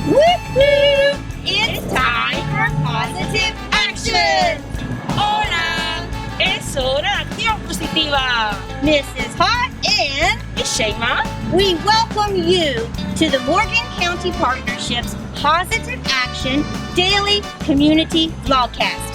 Woohoo! It's time for positive action! ¡Hola! ¡Es hora de acción positiva! Mrs. Hot and Shayma, we welcome you to the Morgan County Partnership's Positive Action Daily Community Vlogcast.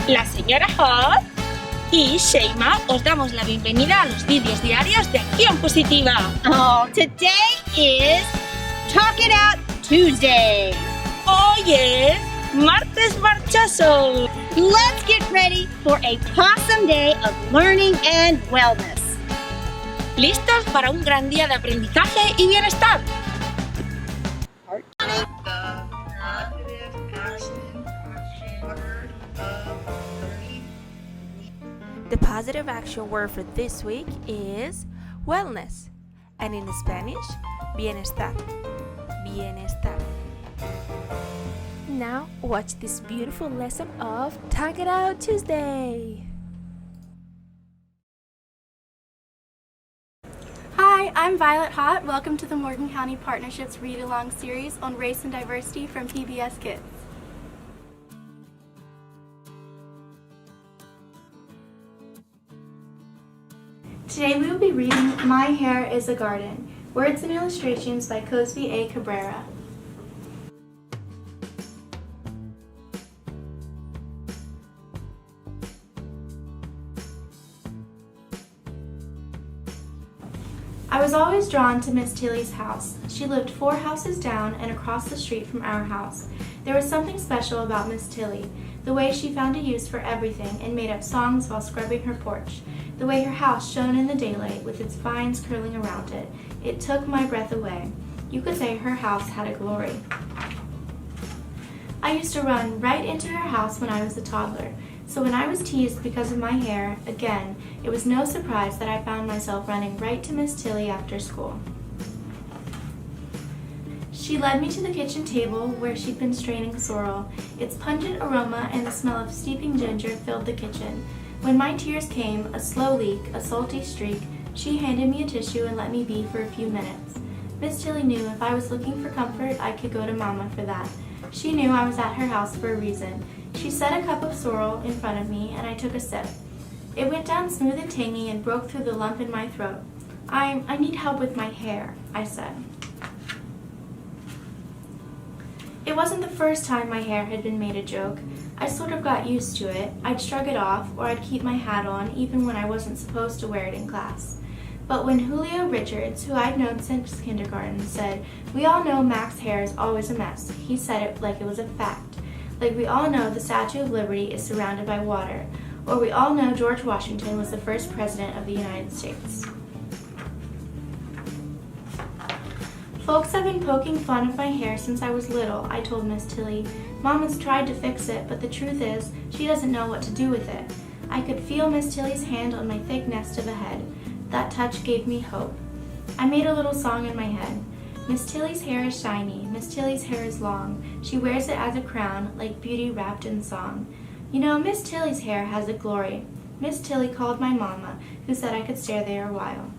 la señora Hot y Shayma os damos la bienvenida a los vídeos diarios de acción positiva. Oh, today is Talk It Out Tuesday. Hoy es martes marchoso. Let's get ready for a awesome day of learning and wellness. ¿Listos para un gran día de aprendizaje y bienestar? The positive action word for this week is wellness, and in Spanish, bienestar. Bienestar. Now, watch this beautiful lesson of Talk It Out Tuesday. Hi, I'm Violet Hott. Welcome to the Morgan County Partnership's Read-Along series on race and diversity from PBS Kids. Today we will be reading My Hair is a Garden, Words and Illustrations by Cozbi A. Cabrera. I was always drawn to Miss Tillie's house. She lived 4 houses down and across the street from our house. There was something special about Miss Tillie, the way she found a use for everything and made up songs while scrubbing her porch, the way her house shone in the daylight with its vines curling around it. It took my breath away. You could say her house had a glory. I used to run right into her house when I was a toddler. So when I was teased because of my hair, again, it was no surprise that I found myself running right to Miss Tillie after school. She led me to the kitchen table where she'd been straining sorrel. Its pungent aroma and the smell of steeping ginger filled the kitchen. When my tears came, a slow leak, a salty streak, she handed me a tissue and let me be for a few minutes. Miss Tillie knew if I was looking for comfort, I could go to Mama for that. She knew I was at her house for a reason. She set a cup of sorrel in front of me, and I took a sip. It went down smooth and tangy and broke through the lump in my throat. I need help with my hair, I said. It wasn't the first time my hair had been made a joke. I sort of got used to it. I'd shrug it off, or I'd keep my hat on, even when I wasn't supposed to wear it in class. But when Julio Richards, who I'd known since kindergarten, said, "We all know Mack's hair is always a mess," he said it like it was a fact. Like we all know the Statue of Liberty is surrounded by water, or we all know George Washington was the first president of the United States. Folks have been poking fun of my hair since I was little, I told Miss Tillie. Mama's tried to fix it, but the truth is, she doesn't know what to do with it. I could feel Miss Tillie's hand on my thick nest of a head. That touch gave me hope. I made a little song in my head. Miss Tillie's hair is shiny, Miss Tillie's hair is long. She wears it as a crown, like beauty wrapped in song. You know, Miss Tillie's hair has a glory. Miss Tillie called my mama, who said I could stay there a while.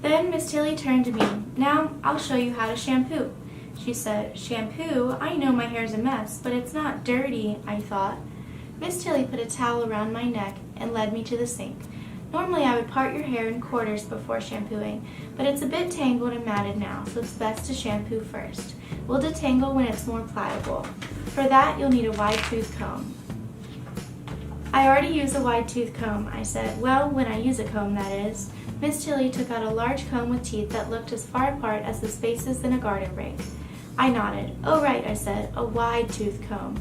Then Miss Tillie turned to me. "Now, I'll show you how to shampoo." She said, "Shampoo? I know my hair's a mess, but it's not dirty," I thought. Miss Tillie put a towel around my neck and led me to the sink. Normally I would part your hair in quarters before shampooing, but it's a bit tangled and matted now, so it's best to shampoo first. We'll detangle when it's more pliable. For that, you'll need a wide-tooth comb. "I already use a wide-tooth comb," I said. "Well, when I use a comb, that is." Miss Tillie took out a large comb with teeth that looked as far apart as the spaces in a garden rake. I nodded. "Oh, right," I said, "a wide-tooth comb."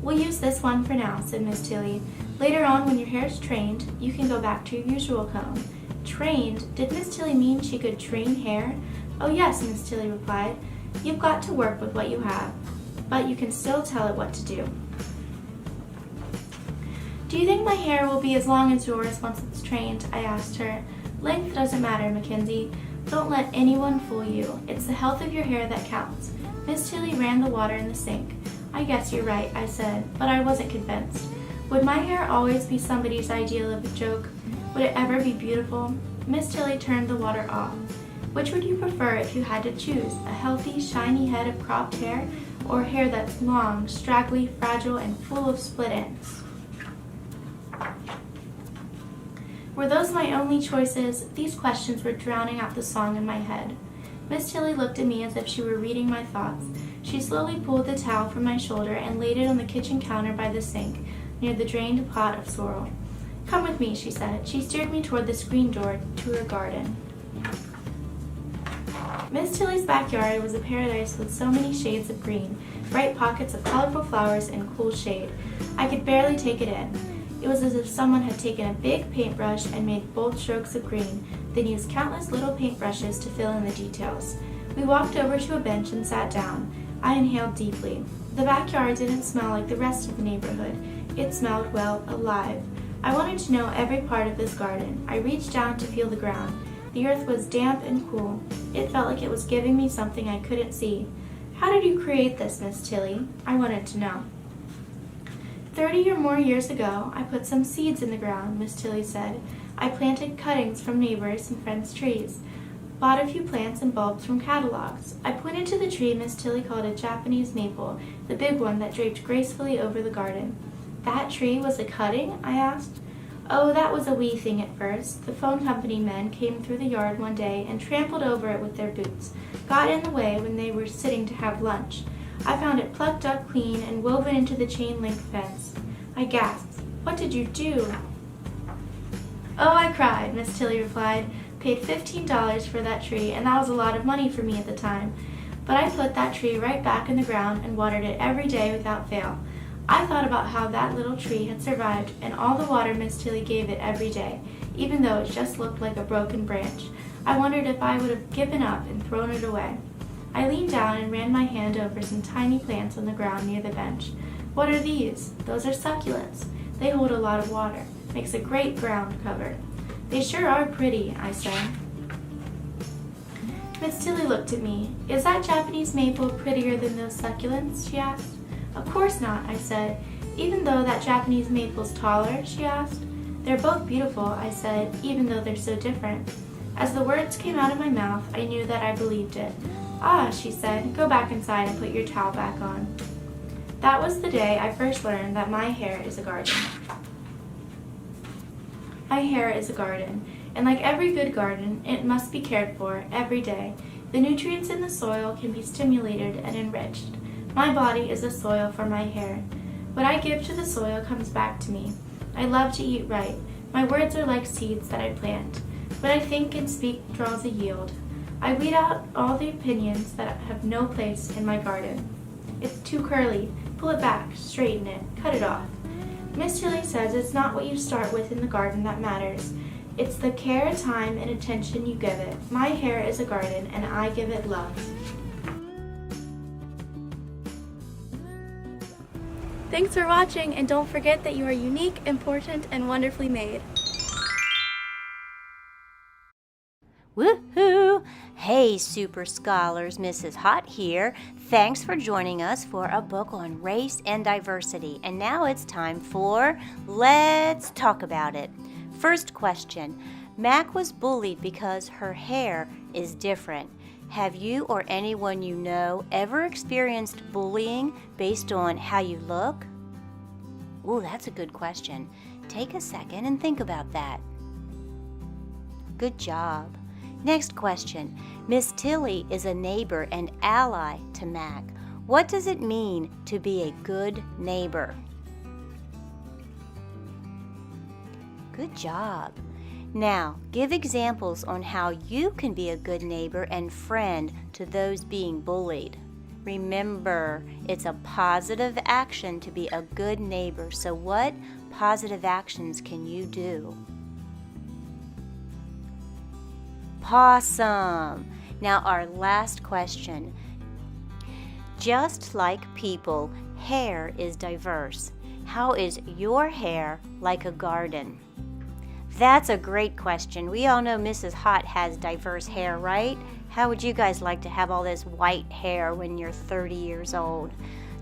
"We'll use this one for now," said Miss Tillie. "Later on, when your hair's trained, you can go back to your usual comb." Trained? Did Miss Tillie mean she could train hair? "Oh yes," Miss Tillie replied. "You've got to work with what you have, but you can still tell it what to do." "Do you think my hair will be as long as yours once it's trained?" I asked her. "Length doesn't matter, Mackenzie. Don't let anyone fool you. It's the health of your hair that counts." Miss Tillie ran the water in the sink. "I guess you're right," I said, but I wasn't convinced. Would my hair always be somebody's ideal of a joke? Would it ever be beautiful? Miss Tillie turned the water off. Which would you prefer if you had to choose, a healthy, shiny head of cropped hair or hair that's long, straggly, fragile, and full of split ends? Were those my only choices? These questions were drowning out the song in my head. Miss Tillie looked at me as if she were reading my thoughts. She slowly pulled the towel from my shoulder and laid it on the kitchen counter by the sink, near the drained pot of sorrel. "Come with me," she said. She steered me toward the screen door to her garden. Miss Tillie's backyard was a paradise with so many shades of green, bright pockets of colorful flowers, and cool shade. I could barely take it in. It was as if someone had taken a big paintbrush and made bold strokes of green, then used countless little paintbrushes to fill in the details. We walked over to a bench and sat down. I inhaled deeply. The backyard didn't smell like the rest of the neighborhood. It smelled, well, alive. I wanted to know every part of this garden. I reached down to feel the ground. The earth was damp and cool. It felt like it was giving me something I couldn't see. "How did you create this, Miss Tillie?" I wanted to know. 30 or more years ago, I put some seeds in the ground, Miss Tillie said. I planted cuttings from neighbors and friends' trees. Bought a few plants and bulbs from catalogs. I pointed to the tree Miss Tillie called a Japanese maple, the big one that draped gracefully over the garden. "That tree was a cutting?" I asked. "Oh, that was a wee thing at first. The phone company men came through the yard one day and trampled over it with their boots, got in the way when they were sitting to have lunch. I found it plucked up clean and woven into the chain-link fence." I gasped. "What did you do?" "Oh," I cried, Miss Tillie replied. "Paid $15 for that tree, and that was a lot of money for me at the time. But I put that tree right back in the ground and watered it every day without fail. I thought about how that little tree had survived and all the water Miss Tillie gave it every day, even though it just looked like a broken branch. I wondered if I would have given up and thrown it away." I leaned down and ran my hand over some tiny plants on the ground near the bench. "What are these?" "Those are succulents. They hold a lot of water. Makes a great ground cover." "They sure are pretty," I said. Miss Tillie looked at me. "Is that Japanese maple prettier than those succulents?" she asked. "Of course not," I said. "Even though that Japanese maple's taller?" she asked. "They're both beautiful," I said, "even though they're so different." As the words came out of my mouth, I knew that I believed it. "Ah," she said, "go back inside and put your towel back on." That was the day I first learned that my hair is a garden. My hair is a garden, and like every good garden, it must be cared for every day. The nutrients in the soil can be stimulated and enriched. My body is the soil for my hair. What I give to the soil comes back to me. I love to eat right. My words are like seeds that I plant. What I think and speak draws a yield. I weed out all the opinions that have no place in my garden. "It's too curly. Pull it back, straighten it, cut it off." Miss Tillie says it's not what you start with in the garden that matters. It's the care, time, and attention you give it. My hair is a garden, and I give it love. Thanks for watching, and don't forget that you are unique, important, and wonderfully made. Woohoo! Hey, super scholars, Mrs. Hot here. Thanks for joining us for a book on race and diversity. And now it's time for Let's Talk About It. First question. Mack was bullied because her hair is different. Have you or anyone you know ever experienced bullying based on how you look? Ooh, that's a good question. Take a second and think about that. Good job. Next question. Miss Tillie is a neighbor and ally to Mack. What does it mean to be a good neighbor? Good job. Now, give examples on how you can be a good neighbor and friend to those being bullied. Remember, it's a positive action to be a good neighbor. So what positive actions can you do? Awesome. Now our last question. Just like people, hair is diverse. How is your hair like a garden? That's a great question. We all know Mrs. Hot has diverse hair, right? How would you guys like to have all this white hair when you're 30 years old?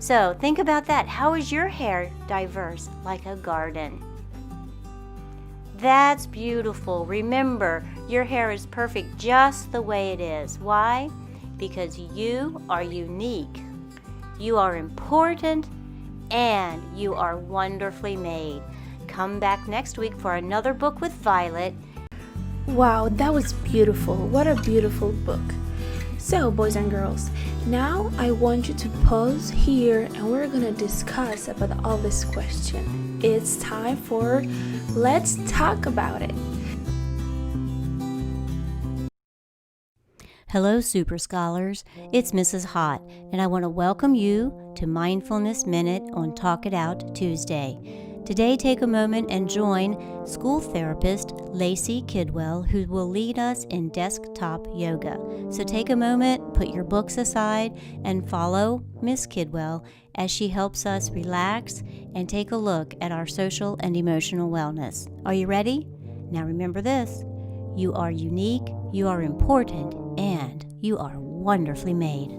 So think about that. How is your hair diverse like a garden? That's beautiful. Remember, your hair is perfect just the way it is. Why? Because you are unique. You are important, and you are wonderfully made. Come back next week for another book with Violet. Wow, that was beautiful. What a beautiful book. So, boys and girls, now I want you to pause here and we're gonna discuss about all this question. It's time for Let's Talk About It. Hello, Super Scholars. It's Mrs. Hot, and I want to welcome you to Mindfulness Minute on Talk It Out Tuesday. Today, take a moment and join school therapist Lacey Kidwell, who will lead us in desktop yoga. So take a moment, put your books aside, and follow Miss Kidwell as she helps us relax and take a look at our social and emotional wellness. Are you ready? Now remember this: you are unique, you are important, and you are wonderfully made.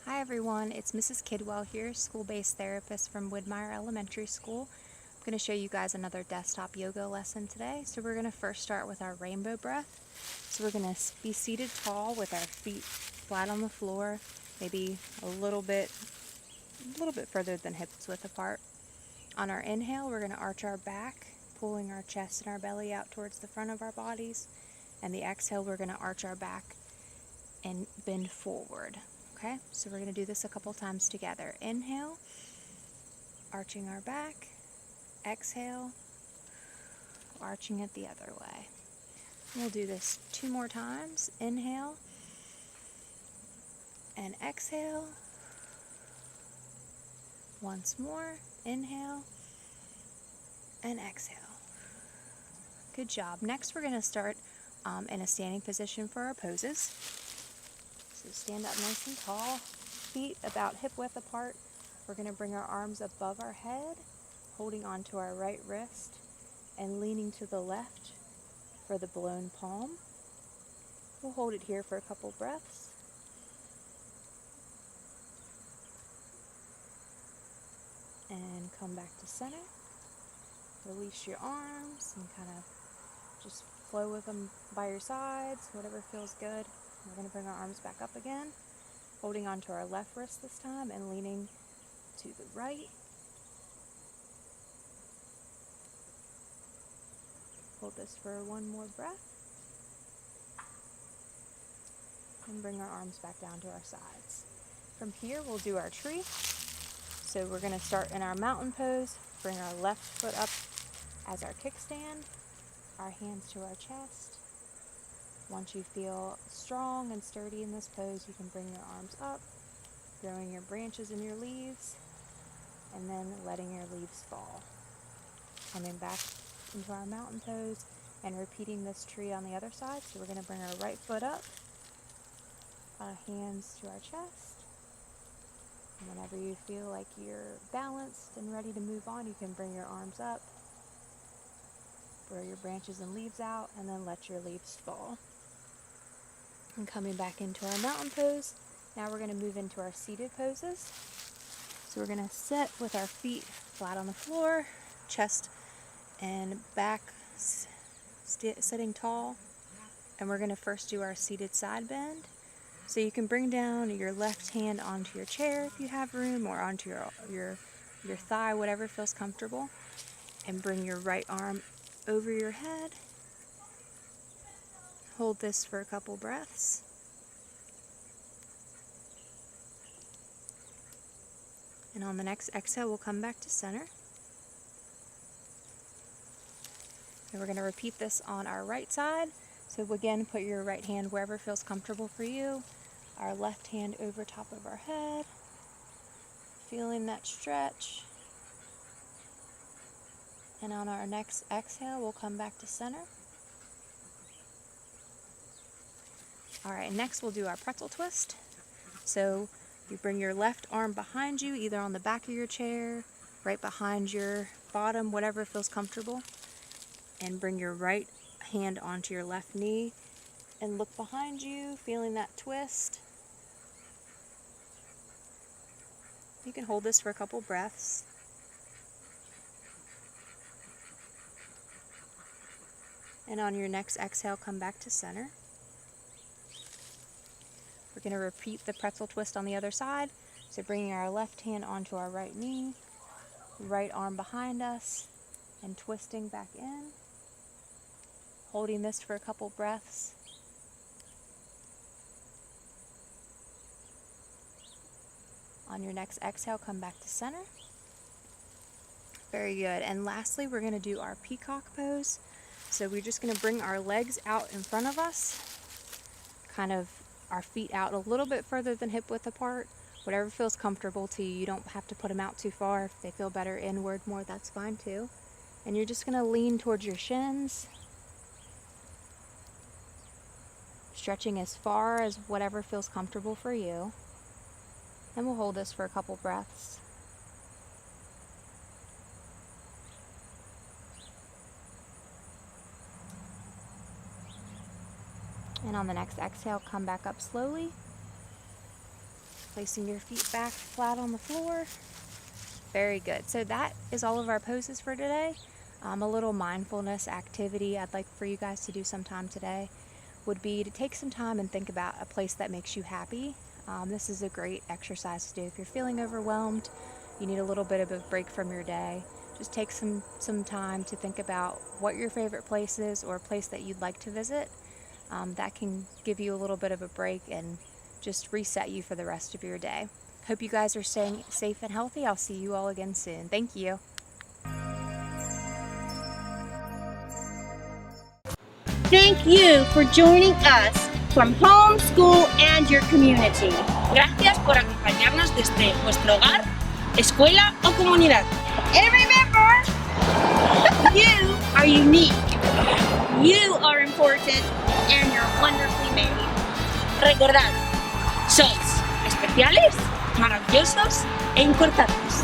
Hi everyone, it's Mrs. Kidwell here, school-based therapist from Woodmire Elementary School. I'm going to show you guys another desktop yoga lesson today. So we're going to first start with our rainbow breath. So we're going to be seated tall with our feet flat on the floor, maybe a little bit further than hips width apart. On our inhale, we're going to arch our back, pulling our chest and our belly out towards the front of our bodies. And the exhale, we're going to arch our back and bend forward. Okay, so we're going to do this a couple times together. Inhale, arching our back. Exhale, arching it the other way. We'll do this 2 more times. Inhale and exhale. Once more. Inhale and exhale. Good job. Next, we're going to start in a standing position for our poses. So stand up nice and tall, feet about hip width apart. We're going to bring our arms above our head, holding onto our right wrist and leaning to the left for the blown palm. We'll hold it here for a couple breaths. And come back to center. Release your arms and kind of just flow with them by your sides, whatever feels good. We're going to bring our arms back up again, holding onto our left wrist this time and leaning to the right. Hold this for 1 more breath. And bring our arms back down to our sides. From here, we'll do our tree. So we're going to start in our mountain pose. Bring our left foot up as our kickstand, our hands to our chest. Once you feel strong and sturdy in this pose, you can bring your arms up, growing your branches and your leaves, and then letting your leaves fall. Coming back into our mountain pose and repeating this tree on the other side. So we're going to bring our right foot up, our hands to our chest. And whenever you feel like you're balanced and ready to move on, you can bring your arms up, grow your branches and leaves out, and then let your leaves fall. And coming back into our mountain pose, now we're going to move into our seated poses. So we're going to sit with our feet flat on the floor, chest and back sitting tall. And we're going to first do our seated side bend. So you can bring down your left hand onto your chair if you have room, or onto your thigh, whatever feels comfortable. And bring your right arm over your head. Hold this for a couple breaths. And on the next exhale, we'll come back to center. And we're going to repeat this on our right side. So again, put your right hand wherever feels comfortable for you. Our left hand over top of our head. Feeling that stretch. And on our next exhale, we'll come back to center. Alright, next we'll do our pretzel twist. So you bring your left arm behind you, either on the back of your chair, right behind your bottom, whatever feels comfortable. And bring your right hand onto your left knee and look behind you, feeling that twist. You can hold this for a couple breaths. And on your next exhale, come back to center. We're going to repeat the pretzel twist on the other side. So bringing our left hand onto our right knee, right arm behind us, and twisting back in. Holding this for a couple breaths. On your next exhale, come back to center. Very good. And lastly, we're going to do our peacock pose. So we're just going to bring our legs out in front of us, kind of our feet out a little bit further than hip width apart. Whatever feels comfortable to you. You don't have to put them out too far. If they feel better inward more, that's fine too. And you're just going to lean towards your shins, stretching as far as whatever feels comfortable for you. And we'll hold this for a couple breaths. And on the next exhale, come back up slowly, placing your feet back flat on the floor. Very good. So that is all of our poses for today. A little mindfulness activity I'd like for you guys to do sometime today would be to take some time and think about a place that makes you happy. This is a great exercise to do if you're feeling overwhelmed, you need a little bit of a break from your day. Just take some time to think about what your favorite place is, or a place that you'd like to visit. That can give you a little bit of a break and just reset you for the rest of your day. Hope you guys are staying safe and healthy. I'll see you all again soon. Thank you. Thank you for joining us from home, school, and your community. Gracias por acompañarnos desde vuestro hogar, escuela o comunidad. And remember, you are unique, you are important, and you're wonderfully made. Recordad, sois especiales, maravillosos e importantes.